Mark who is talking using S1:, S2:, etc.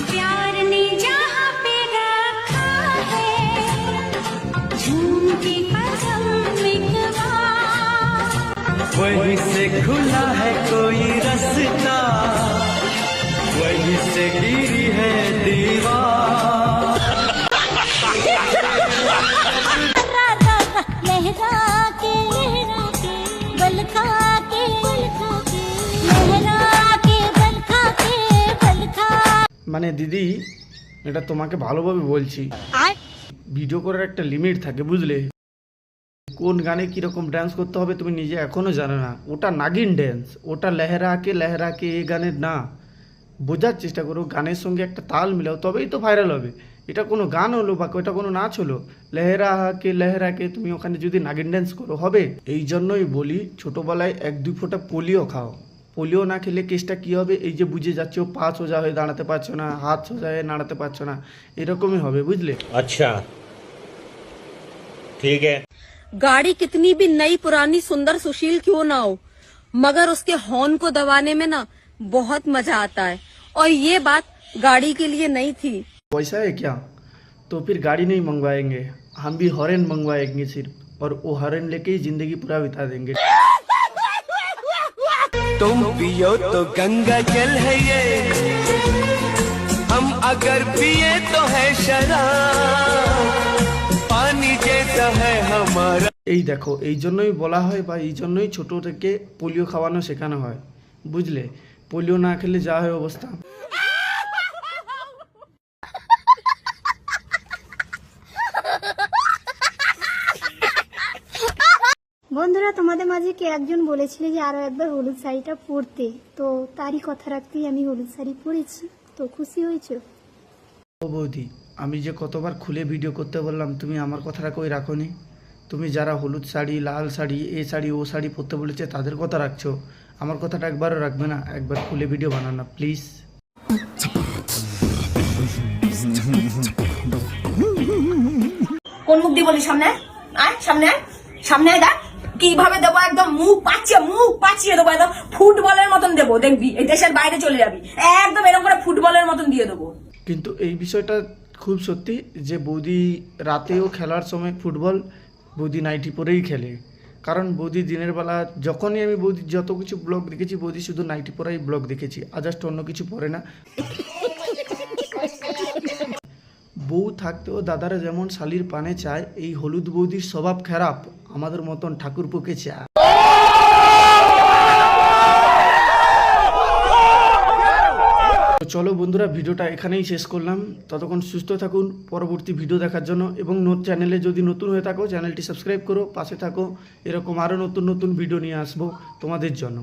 S1: प्यार ने जहाँ पे रखा है झूम के कदम लिखवा
S2: वहीं से खुला है कोई रास्ता, वहीं से गिरी है दीवार।
S1: लहरा के बल खा के लहरा के बल खा के बल खा।
S3: মানে দিদি, এটা তোমাকে ভালোভাবে বলছি, ভিডিও করার একটা লিমিট থাকে বুঝলে। কোন গানে কীরকম ডান্স করতে হবে তুমি নিজে এখনও জানো না। ওটা নাগিন ড্যান্স, ওটা লেহরা কে এই গানের না। বোঝার চেষ্টা করো, গানের সঙ্গে একটা তাল মিলাও, তবেই তো ভাইরাল হবে। এটা কোনো গান হলো বা এটা কোনো নাচ হলো? লেহরা কে তুমি ওখানে যদি নাগিন ড্যান্স করো হবে? এই জন্যই বলি ছোটোবেলায় 1-2 ফোঁটা পোলিও খাও। পোলিও না খেলে কেসটা কী হবে, এই যে বুঝে যাচ্ছে ও পা সোজা হয়ে দাঁড়াতে পারছো না, হাত সোজা হয়ে দাঁড়াতে পারছো না, এরকমই হবে বুঝলে।
S4: अच्छा ठीक है।
S5: गाड़ी कितनी भी नई पुरानी सुंदर सुशील क्यों ना हो, मगर उसके हॉर्न को दबाने में ना बहुत मजा आता है। और ये बात गाड़ी के लिए नहीं थी।
S3: पैसा है क्या? तो फिर गाड़ी नहीं मंगवाएंगे, हम भी हॉर्न मंगवाएंगे सिर्फ, और वो हॉर्न लेके ही जिंदगी पूरा बिता देंगे।
S2: तुम पियो तो गंगा जल है ये, हम अगर पिए तो है शराब, पानी जैसा है हमारा।
S3: এই দেখো, এই জন্যই বলা হয় বা এই জন্যই ছোটো থেকে পোলিও খাওয়ানো শেখানো হয় বুঝলে। পোলিও না খেলে যা হয় অবস্থা।
S6: বন্ধুরা, তোমাদের মাঝে কে একজন বলেছিলে যে আরো একবার হলুদ শাড়িটা পরতে, তো তারই কথা রাখতেই আমি হলুদ শাড়ি পরেছি। তো খুশি হয়েছো?
S3: ও বৌদি, আমি যে কতবার খুলে ভিডিও করতে বললাম, তুমি আমার কথাটা কই রাখোনি। তুমি যারা হলুদ শাড়ি, লাল শাড়ি, এ শাড়ি ও শাড়ি পরতে বলেছে তাদের কথা রাখছো, আমার কথাটা একবারও রাখবে না? একবার খুলে ভিডিও বানাও না প্লিজ।
S5: কোন মুখ দিয়ে বলি? সামনে আয়, সামনে আয়, সামনে আয়। দেখ কিভাবে দেবো, একদম মুখ পাচিয়ে দেবো, একদম ফুটবলের মতন দেবো। দেখবি এই দেশের বাইরে চলে যাবি, একদম এরকম করে ফুটবলের মতন দিয়ে দেবো।
S3: কিন্তু এই বিষয়টা খুব সত্যি যে বৌদি রাতেও খেলার সময় ফুটবল বৌদি নাইটি পরেই খেলে। কারণ বৌদি দিনের বেলা যখনই আমি বৌদি যত কিছু ব্লগ দেখেছি, বৌদি শুধু নাইটি পরাই ব্লগ দেখেছি, আজাস্ট অন্য কিছু পরে না। বউ থাকতেও দাদারা যেমন শালির পানে চায়, এই হলুদ বৌদির স্বভাব খারাপ, আমাদের মতন ঠাকুরপুকে চায়। চলো বন্ধুরা, ভিডিওটা এখানেই শেষ করলাম। ততক্ষণ সুস্থ থাকুন পরবর্তী ভিডিও দেখার জন্য, এবং চ্যানেলে যদি নতুন হয়ে থাকো চ্যানেলটি সাবস্ক্রাইব করো, পাশে থাকো, এরকম আরও নতুন নতুন ভিডিও নিয়ে আসবো তোমাদের জন্য।